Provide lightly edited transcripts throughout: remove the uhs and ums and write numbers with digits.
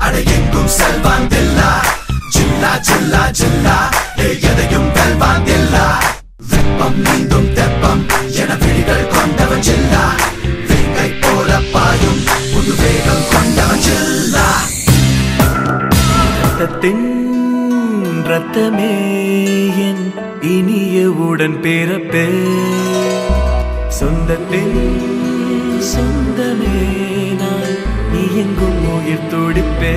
அடையெங்கும் செல்வாந்தில்லா ஜில்லா ஜில்லா ஜில்லா எதையும் வெல்வாந்தில்லா வெப்பம் நீந்தும் தெப்பம் என விழிகள் கொண்டவன் ஜில்லா வேங்கை போல பாயும் புது வேகம் கொண்டவன் ஜில்லா ரத்தத்தின் ரத்தமே என் இனிய உடன் பிறப்பே சொந்தத்தின் சொந்தமே நான் நீ எங்கும் உயிர் துடிப்பே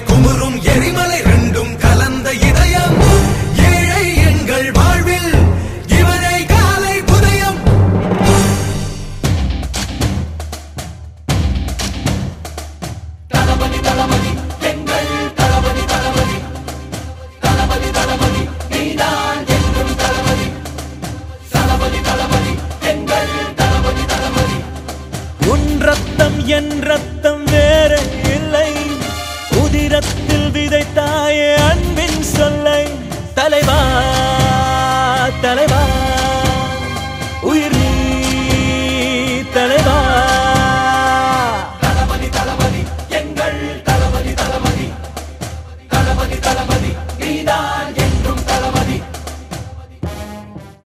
குமுறும் எரிமலை ரெண்டும் கலந்த இதயம் ஏழை எங்கள் வாழ்வில் இவனை காலை புதயம் தளபதி தளபதி எங்கள் தளபதி தளபதி தளபதி தளபதி நீதான் என்றும் தளபதி தளபதி தளபதி எங்கள் தளபதி தளபதி உன் ரத்தம் என் ரத்தம் வேற இல்லை உதிரத்